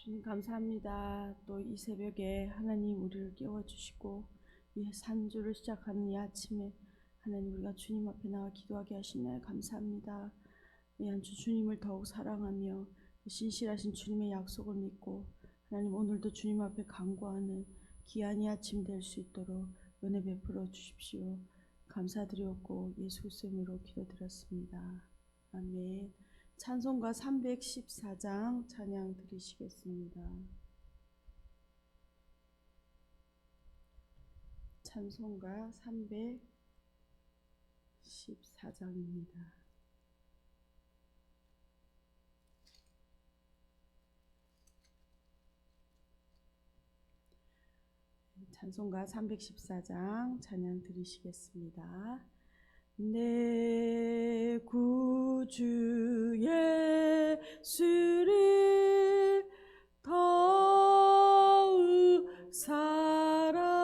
주님 감사합니다. 또 이 새벽에 하나님 우리를 깨워주시고 이 산주를 시작하는 이 아침에 하나님 우리가 주님 앞에 나와 기도하게 하시나요? 감사합니다. 이 한 주 주님을 더욱 사랑하며 신실하신 주님의 약속을 믿고 하나님 오늘도 주님 앞에 간구하는 귀한 이 아침 될 수 있도록 은혜 베풀어 주십시오. 감사드리옵고 예수 그리스도의 이름으로 기도드렸습니다. 아멘. 찬송가 314장 찬양 드리시겠습니다. 찬송가 314장입니다. 찬송가 314장 찬양 드리시겠습니다. 내 구주 예수를 더욱 사랑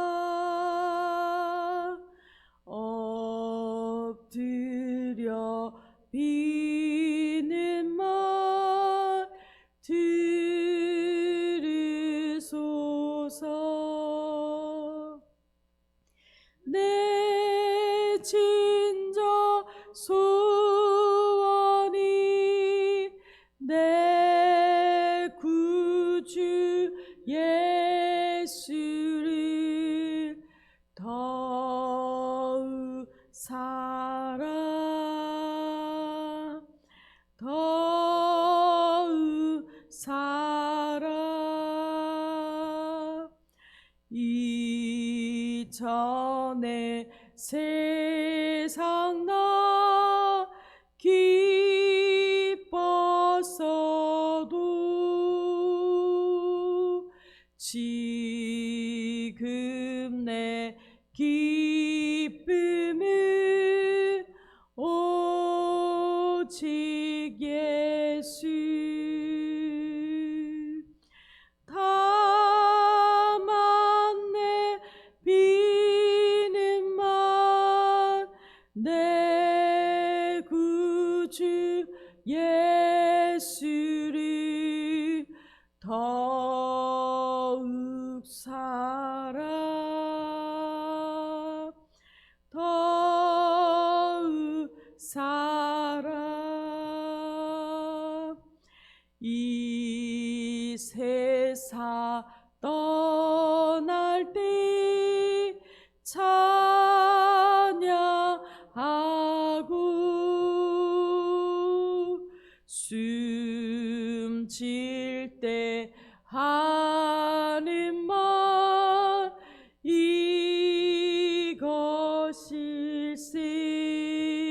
엎드려 비는 말 들으소서. 내 진저 소원이 내 구주 예수를 더욱 사랑 더욱 사랑 이전에 세상 나 기뻤어도 지금 내 기쁨은 오직 예수. 다만 내 비는 말 내 구주 예수를 더욱 사랑 더욱 사랑 이 세상 떠날 때 찬양하고 숨질 때 하는 말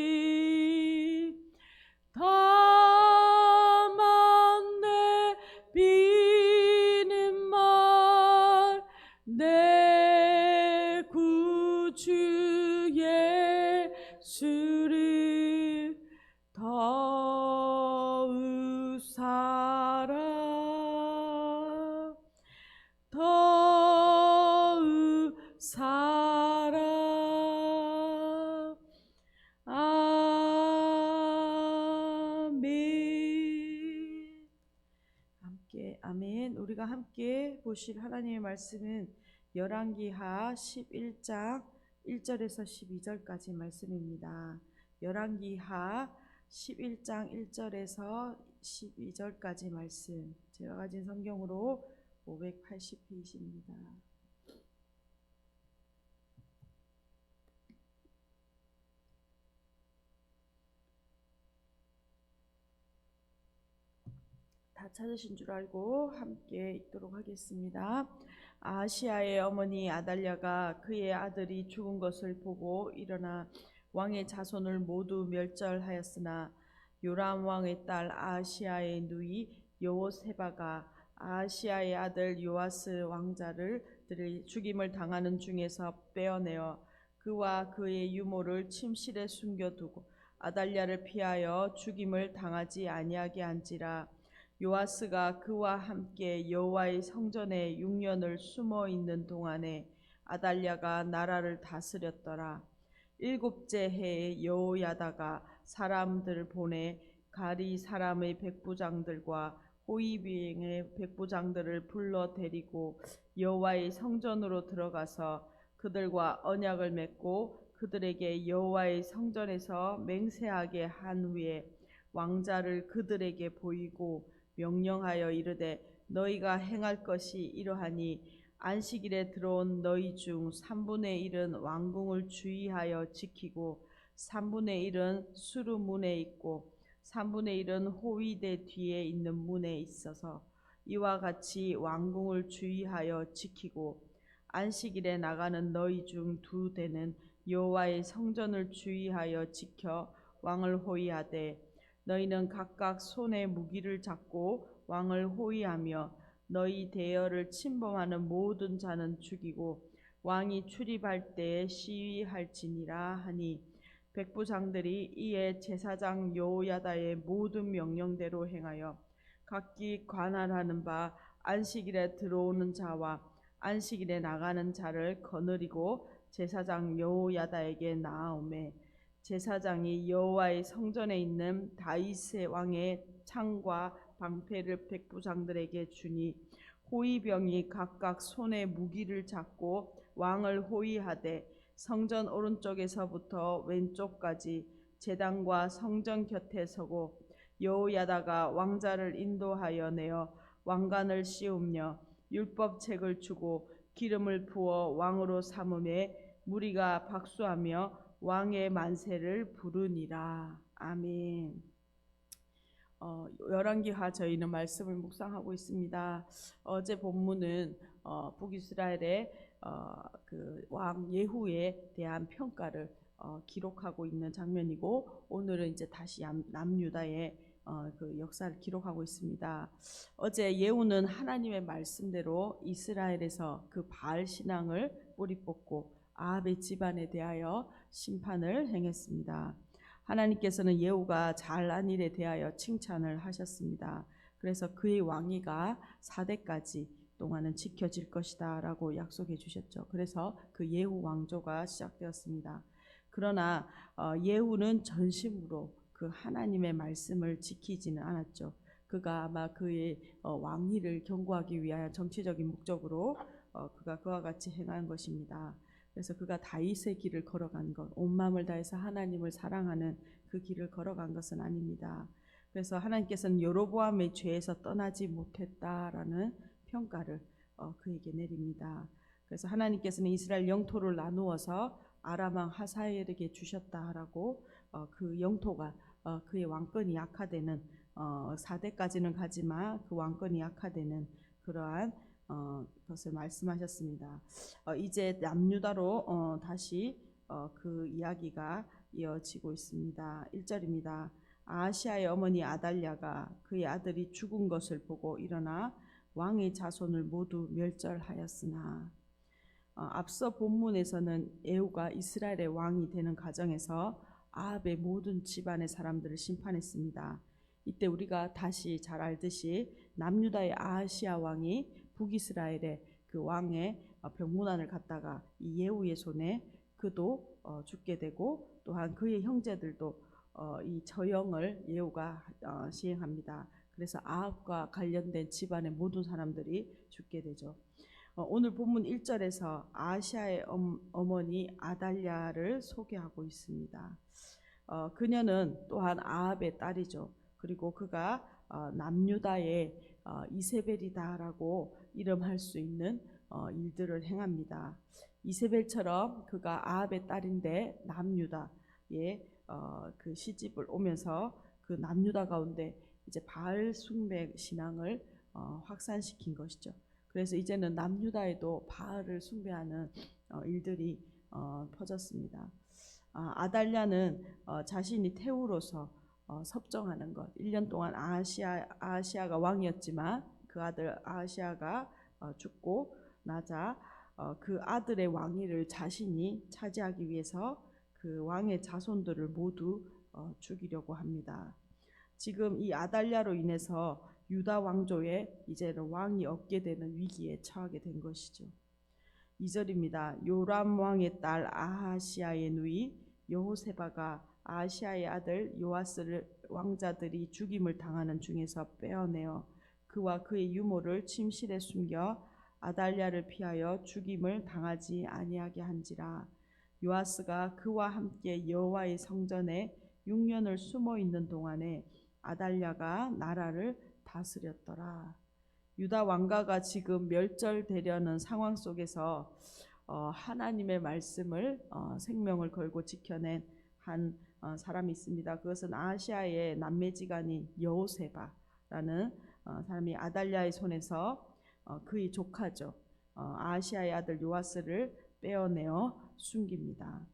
이것일세. 다만 내 비는 말 내 구주 예수를 더욱 사랑 더욱 사랑. 아멘. 함께 아멘. 우리가 함께 보실 하나님의 말씀은 열왕기하 11장 1절에서 12절까지 말씀입니다. 열왕기하 11장 1절에서 12절까지 말씀. 제가 가진 성경으로 580페이지입니다. 다 찾으신 줄 알고 함께 읽도록 하겠습니다. 아하시아의 어머니 아달랴가 그의 아들이 죽은 것을 보고 일어나 왕의 자손을 모두 멸절하였으나 요람 왕의 딸 아하시아의 누이 여호세바가 아하시아의 아들 요아스 왕자를 죽임을 당하는 중에서 빼어내어 그와 그의 유모를 침실에 숨겨두고 아달랴를 피하여 죽임을 당하지 아니하게 한지라. 요아스가 그와 함께 여호와의 성전에 6년을 숨어 있는 동안에 아달랴가 나라를 다스렸더라. 7째 해에 여호야다가 사람들을 보내 가리 사람의 백부장들과 호위병의 백부장들을 불러 데리고 여호와의 성전으로 들어가서 그들과 언약을 맺고 그들에게 여호와의 성전에서 맹세하게 한 후에 왕자를 그들에게 보이고 명령하여 이르되 너희가 행할 것이 이러하니 안식일에 들어온 너희 중 3분의 1은 왕궁을 주의하여 지키고 3분의 1은 수루문에 있고 3분의 1은 호위대 뒤에 있는 문에 있어서 이와 같이 왕궁을 주의하여 지키고 안식일에 나가는 너희 중 2대는 여호와의 성전을 주의하여 지켜 왕을 호위하되 너희는 각각 손에 무기를 잡고 왕을 호위하며 너희 대열을 침범하는 모든 자는 죽이고 왕이 출입할 때에 시위할지니라 하니 백부장들이 이에 제사장 여호야다의 모든 명령대로 행하여 각기 관할하는 바 안식일에 들어오는 자와 안식일에 나가는 자를 거느리고 제사장 여호야다에게 나아오매 제사장이 여호와의 성전에 있는 다윗의 왕의 창과 방패를 백부장들에게 주니 호위병이 각각 손에 무기를 잡고 왕을 호위하되 성전 오른쪽에서부터 왼쪽까지 제단과 성전 곁에 서고 여호야다가 왕자를 인도하여 내어 왕관을 씌우며 율법책을 주고 기름을 부어 왕으로 삼음에 무리가 박수하며 왕의 만세를 부르니라. 아멘. 열왕기하 저희는 말씀을 묵상하고 있습니다. 어제 본문은 북이스라엘의 그 왕 예후에 대한 평가를 기록하고 있는 장면이고 오늘은 이제 다시 남유다의 그 역사를 기록하고 있습니다. 어제 예후는 하나님의 말씀대로 이스라엘에서 그 바알 신앙을 뿌리 뽑고 아합의 집안에 대하여 심판을 행했습니다. 하나님께서는 예후가 잘한 일에 대하여 칭찬을 하셨습니다. 그래서 그의 왕위가 4대까지 동안은 지켜질 것이다 라고 약속해 주셨죠. 그래서 그 예후 왕조가 시작되었습니다. 그러나 예후는 전심으로 그 하나님의 말씀을 지키지는 않았죠. 그가 아마 그의 왕위를 견고하기 위한 정치적인 목적으로 그가 그와 같이 행한 것입니다. 그래서 그가 다윗의 길을 걸어간 것, 온 마음을 다해서 하나님을 사랑하는 그 길을 걸어간 것은 아닙니다. 그래서 하나님께서는 여로보암의 죄에서 떠나지 못했다라는 평가를 그에게 내립니다. 그래서 하나님께서는 이스라엘 영토를 나누어서 아람 왕 하사엘에게 주셨다라고 그 영토가 그의 왕권이 약화되는 4대까지는 가지만 그 왕권이 약화되는 그러한 것을 말씀하셨습니다. 이제 남유다로 다시 그 이야기가 이어지고 있습니다. 1절입니다. 아하시아의 어머니 아달랴가 그의 아들이 죽은 것을 보고 일어나 왕의 자손을 모두 멸절하였으나 앞서 본문에서는 예후가 이스라엘의 왕이 되는 과정에서 아합의 모든 집안의 사람들을 심판했습니다. 이때 우리가 다시 잘 알듯이 남유다의 아하시아 왕이 북이스라엘의 그 왕의 병문안을 갖다가 이 예후의 손에 그도 죽게 되고 또한 그의 형제들도 이 저영을 예후가 시행합니다. 그래서 아합과 관련된 집안의 모든 사람들이 죽게 되죠. 오늘 본문 1절에서 아하시아의 어머니 아달랴를 소개하고 있습니다. 그녀는 또한 아합의 딸이죠. 그리고 그가 남유다의 이세벨이다라고 이름할 수 있는 일들을 행합니다. 이세벨처럼 그가 아합의 딸인데 남유다의 그 시집을 오면서 그 남유다 가운데 이제 바알 숭배 신앙을 확산시킨 것이죠. 그래서 이제는 남유다에도 바알을 숭배하는 일들이 퍼졌습니다. 아달랴는 자신이 태우로서 섭정하는 것. 1년 동안 아하시아가 왕이었지만 그 아들 아하시아가 죽고 나자 그 아들의 왕위를 자신이 차지하기 위해서 그 왕의 자손들을 모두 죽이려고 합니다. 지금 이 아달랴로 인해서 유다 왕조에 이제는 왕이 없게 되는 위기에 처하게 된 것이죠. 2절입니다. 요람 왕의 딸 아하시아의 누이 여호세바가 아하시아의 아들 요아스를 왕자들이 죽임을 당하는 중에서 빼어내어 그와 그의 유모를 침실에 숨겨 아달랴를 피하여 죽임을 당하지 아니하게 한지라. 요아스가 그와 함께 여호와의 성전에 6년을 숨어 있는 동안에 아달랴가 나라를 다스렸더라. 유다 왕가가 지금 멸절되려는 상황 속에서 하나님의 말씀을 생명을 걸고 지켜낸 한 사람이 있습니다. 그것은 아시아의 남매지간인 여호세바라는 사람이 아달랴의 손에서 그의 조카죠. 아시아의 아들 요아스를 빼어내어 숨깁니다.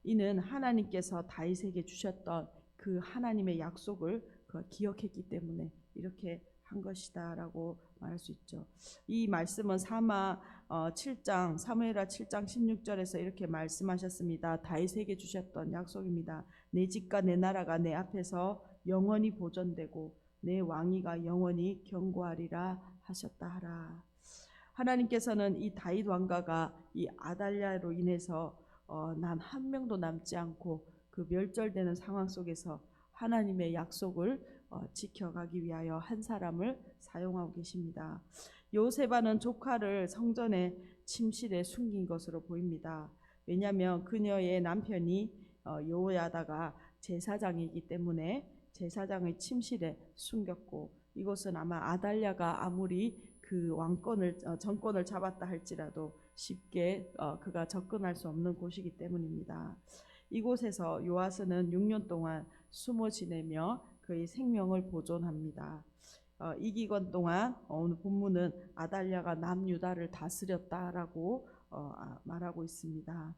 이는 하나님께서 다윗에게 주셨던 그 하나님의 약속을 기억했기 때문에 이렇게 한 것이다라고 말할 수 있죠. 이 말씀은 사무엘하 7장 16절에서 이렇게 말씀하셨습니다. 다윗에게 주셨던 약속입니다. 내 집과 내 나라가 내 앞에서 영원히 보존되고 내 왕위가 영원히 견고하리라 하셨다 하라. 하나님께서는 이 다윗 왕가가 이 아달랴로 인해서 난 한 명도 남지 않고 그 멸절되는 상황 속에서 하나님의 약속을 지켜가기 위하여 한 사람을 사용하고 계십니다. 요세바는 조카를 성전의 침실에 숨긴 것으로 보입니다. 왜냐하면 그녀의 남편이 여호야다가 제사장이기 때문에 제사장의 침실에 숨겼고, 이곳은 아마 아달랴가 아무리 그 정권을 잡았다 할지라도 쉽게 그가 접근할 수 없는 곳이기 때문입니다. 이곳에서 요아스는 6년 동안 숨어 지내며 그의 생명을 보존합니다. 이 기간 동안 오늘 본문은 아달랴가 남유다를 다스렸다라고 말하고 있습니다.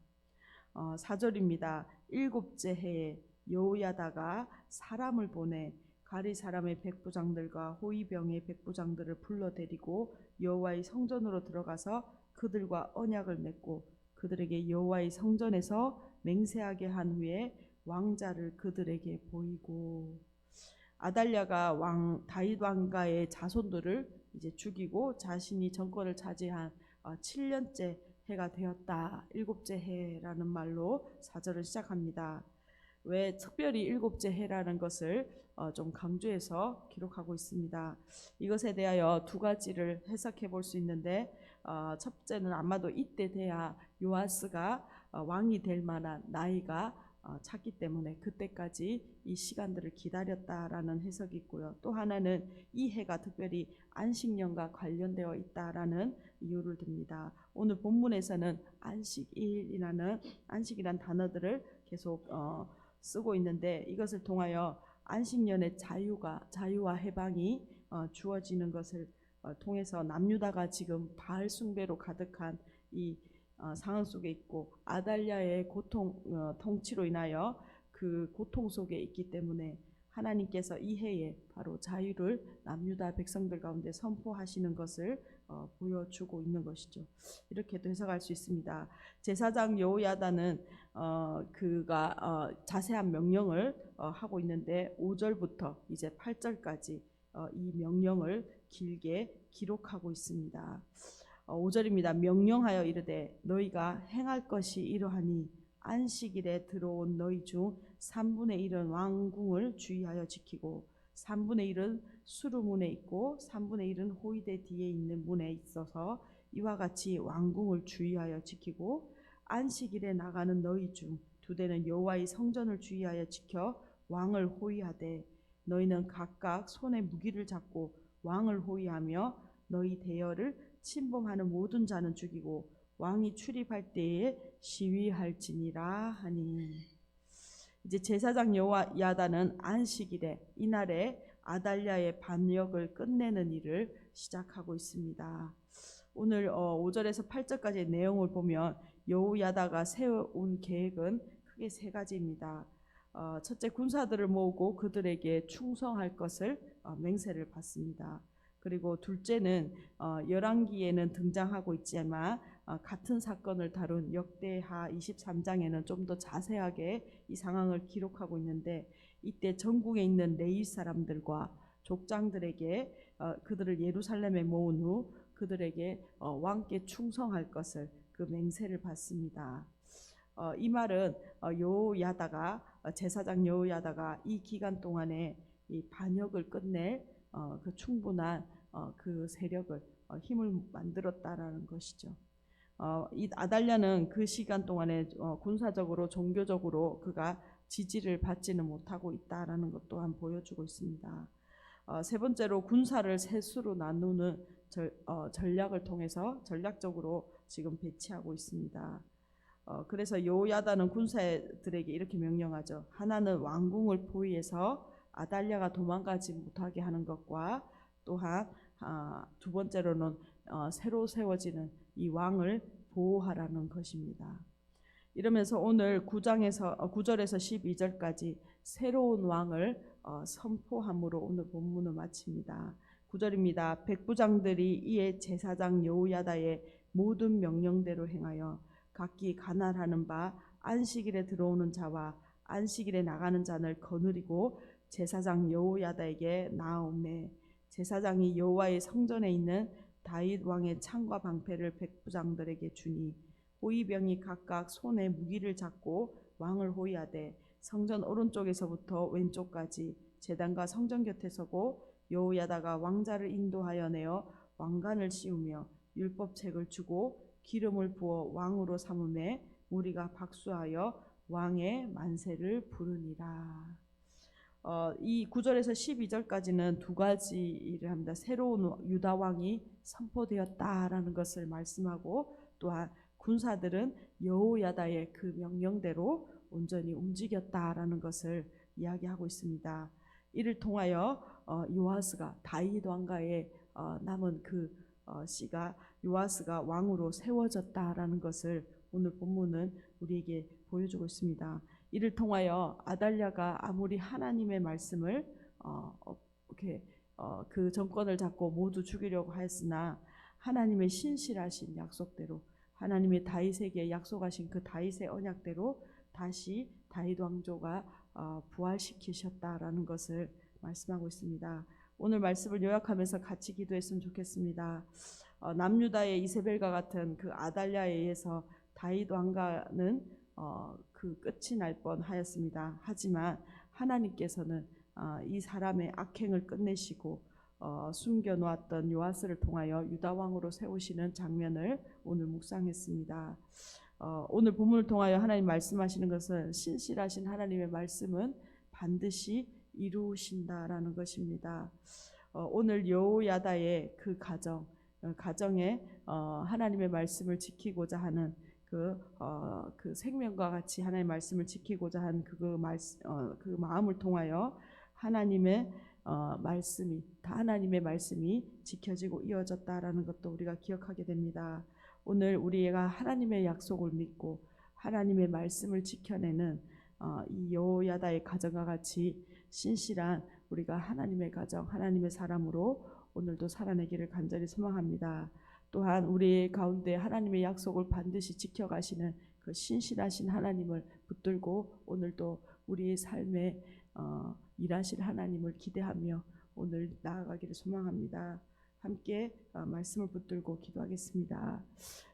4절입니다. 7째 해에 여호야다가 사람을 보내 가리 사람의 백부장들과 호위병의 백부장들을 불러들이고 여호와의 성전으로 들어가서 그들과 언약을 맺고 그들에게 여호와의 성전에서 맹세하게 한 후에 왕자를 그들에게 보이고, 아달랴가 다윗 왕가의 자손들을 이제 죽이고 자신이 정권을 차지한 7년째 해가 되었다. 7째 해라는 말로 4절을 시작합니다. 왜 특별히 7째 해라는 것을 좀 강조해서 기록하고 있습니다. 이것에 대하여 두 가지를 해석해 볼 수 있는데, 첫째는 아마도 이때 돼야 요아스가 왕이 될 만한 나이가 찼기 때문에 그때까지 이 시간들을 기다렸다라는 해석이 있고요. 또 하나는 이 해가 특별히 안식년과 관련되어 있다라는 이유를 듭니다. 오늘 본문에서는 안식이라는 단어들을 계속 쓰고 있는데, 이것을 통하여 안식년의 자유와 해방이 주어지는 것을 통해서 남유다가 지금 바알 숭배로 가득한 이 상황 속에 있고, 아달랴의 통치로 인하여 그 고통 속에 있기 때문에 하나님께서 이 해에 바로 자유를 남유다 백성들 가운데 선포하시는 것을 보여주고 있는 것이죠. 이렇게도 해석할 수 있습니다. 제사장 여호야다는 그가 자세한 명령을 하고 있는데 5절부터 이제 8절까지 이 명령을 길게 기록하고 있습니다. 5절입니다. 명령하여 이르되 너희가 행할 것이 이러하니 안식일에 들어온 너희 중 3분의 1은 왕궁을 주의하여 지키고 3분의 1은 수루문에 있고 3분의 1은 호위대 뒤에 있는 문에 있어서 이와 같이 왕궁을 주의하여 지키고, 안식일에 나가는 너희 중 2대는 여호와의 성전을 주의하여 지켜 왕을 호위하되 너희는 각각 손에 무기를 잡고 왕을 호위하며 너희 대열을 침범하는 모든 자는 죽이고 왕이 출입할 때에 시위할지니라 하니. 이제 제사장 여호야다는 안식일에 이날에 아달랴의 반역을 끝내는 일을 시작하고 있습니다. 오늘 5절에서 8절까지의 내용을 보면 여호야다가 세운 계획은 크게 3가지입니다. 첫째, 군사들을 모으고 그들에게 충성할 것을 맹세를 받습니다. 그리고 둘째는 열왕기에는 등장하고 있지만 같은 사건을 다룬 역대하 23장에는 좀 더 자세하게 이 상황을 기록하고 있는데, 이때 전국에 있는 레위 사람들과 족장들에게 그들을 예루살렘에 모은 후 그들에게 왕께 충성할 것을 그 맹세를 받습니다. 이 말은 제사장 여호야다가 이 기간 동안에 이 반역을 끝낼 그 충분한 그 세력을 힘을 만들었다라는 것이죠. 이 아달랴는 그 시간 동안에 군사적으로 종교적으로 그가 지지를 받지는 못하고 있다라는 것 또한 보여주고 있습니다. 세 번째로 군사를 셋으로 나누는 전략을 통해서 전략적으로 지금 배치하고 있습니다. 그래서 여호야다는 군사들에게 이렇게 명령하죠. 하나는 왕궁을 포위해서 아달랴가 도망가지 못하게 하는 것과 또한 두 번째로는 새로 세워지는 이 왕을 보호하라는 것입니다. 이러면서 오늘 9절에서 12절까지 새로운 왕을 선포함으로 오늘 본문을 마칩니다. 9절입니다. 백부장들이 이에 제사장 여호야다의 모든 명령대로 행하여 각기 관할하는 바 안식일에 들어오는 자와 안식일에 나가는 자를 거느리고 제사장 여호야다에게 나아오매 제사장이 여호와의 성전에 있는 다윗 왕의 창과 방패를 백부장들에게 주니 호위병이 각각 손에 무기를 잡고 왕을 호위하되 성전 오른쪽에서부터 왼쪽까지 제단과 성전 곁에 서고 여호야다가 왕자를 인도하여 내어 왕관을 씌우며 율법책을 주고 기름을 부어 왕으로 삼음에 우리가 박수하여 왕의 만세를 부르니라. 이 9절에서 12절까지는 두 가지 일을 합니다. 새로운 유다 왕이 선포되었다라는 것을 말씀하고 또한 군사들은 여호야다의 그 명령대로 온전히 움직였다라는 것을 이야기하고 있습니다. 이를 통하여 요아스가 다윗 왕가의 남은 그 씨가 요아스가 왕으로 세워졌다라는 것을 오늘 본문은 우리에게 보여주고 있습니다. 이를 통하여 아달랴가 아무리 하나님의 말씀을 그 정권을 잡고 모두 죽이려고 하였으나 하나님의 신실하신 약속대로 하나님의 다윗에게 약속하신 그 다윗의 언약대로 다시 다윗 왕조가 부활시키셨다라는 것을 말씀하고 있습니다. 오늘 말씀을 요약하면서 같이 기도했으면 좋겠습니다. 남유다의 이세벨과 같은 그 아달랴에 의해서 다윗 왕가는 그 끝이 날 뻔하였습니다. 하지만 하나님께서는 이 사람의 악행을 끝내시고 숨겨놓았던 요아스를 통하여 유다 왕으로 세우시는 장면을 오늘 묵상했습니다. 오늘 본문을 통하여 하나님 말씀하시는 것은 신실하신 하나님의 말씀은 반드시 이루신다라는 것입니다. 오늘 여호야다의 그 가정에 하나님의 말씀을 지키고자 하는 그 생명과 같이 하나님의 말씀을 지키고자 한 그 마음을 통하여 하나님의 말씀이 지켜지고 이어졌다라는 것도 우리가 기억하게 됩니다. 오늘 우리가 하나님의 약속을 믿고 하나님의 말씀을 지켜내는 이 여호야다의 가정과 같이 신실한 우리가 하나님의 가정, 하나님의 사람으로 오늘도 살아내기를 간절히 소망합니다. 또한 우리 가운데 하나님의 약속을 반드시 지켜가시는 그 신실하신 하나님을 붙들고 오늘도 우리의 삶에 일하실 하나님을 기대하며 오늘 나아가기를 소망합니다. 함께 말씀을 붙들고 기도하겠습니다.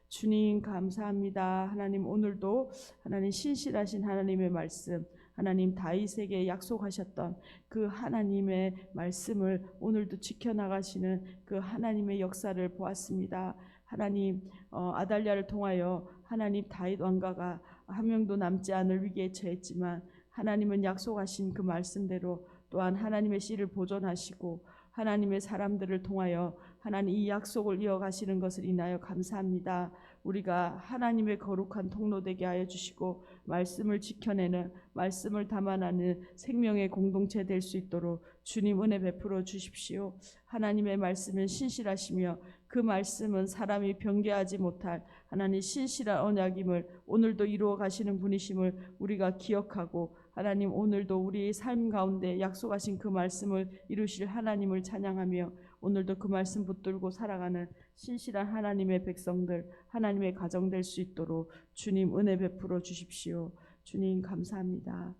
주님 감사합니다. 하나님 오늘도 하나님 신실하신 하나님의 말씀 하나님 다윗에게 약속하셨던 그 하나님의 말씀을 오늘도 지켜나가시는 그 하나님의 역사를 보았습니다. 하나님 아달랴를 통하여 하나님 다윗 왕가가 한 명도 남지 않을 위기에 처했지만 하나님은 약속하신 그 말씀대로 또한 하나님의 씨를 보존하시고 하나님의 사람들을 통하여 하나님 이 약속을 이어가시는 것을 인하여 감사합니다. 우리가 하나님의 거룩한 통로 되게 하여 주시고 말씀을 지켜내는 말씀을 담아나는 생명의 공동체 될 수 있도록 주님 은혜 베풀어 주십시오. 하나님의 말씀은 신실하시며 그 말씀은 사람이 변개하지 못할 하나님 신실한 언약임을 오늘도 이루어 가시는 분이심을 우리가 기억하고 하나님 오늘도 우리의 삶 가운데 약속하신 그 말씀을 이루실 하나님을 찬양하며 오늘도 그 말씀 붙들고 살아가는 신실한 하나님의 백성들 하나님의 가정 될 수 있도록 주님 은혜 베풀어 주십시오. 주님 감사합니다.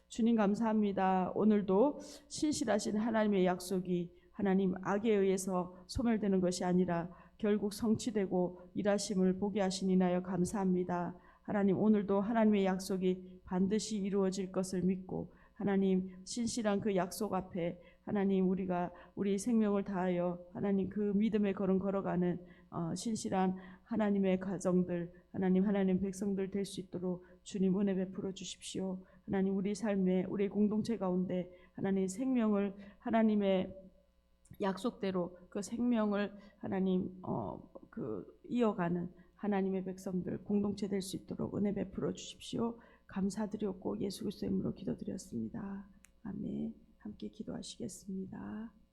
주님 감사합니다. 오늘도 신실하신 하나님의 약속이 하나님 악에 의해서 소멸되는 것이 아니라 결국 성취되고 일하심을 보게 하시니나요 감사합니다. 하나님 오늘도 하나님의 약속이 반드시 이루어질 것을 믿고 하나님 신실한 그 약속 앞에 하나님 우리가 우리 생명을 다하여 하나님 그 믿음의 걸음 걸어가는 신실한 하나님의 가정들 하나님 백성들 될 수 있도록 주님 은혜 베풀어 주십시오. 하나님 우리 삶에 우리 공동체 가운데 하나님 생명을 하나님의 약속대로 그 생명을 하나님 이어가는 하나님의 백성들 공동체 될 수 있도록 은혜 베풀어 주십시오. 감사드렸고 예수 그리스도의 이름으로 기도드렸습니다. 아멘. 함께 기도하시겠습니다.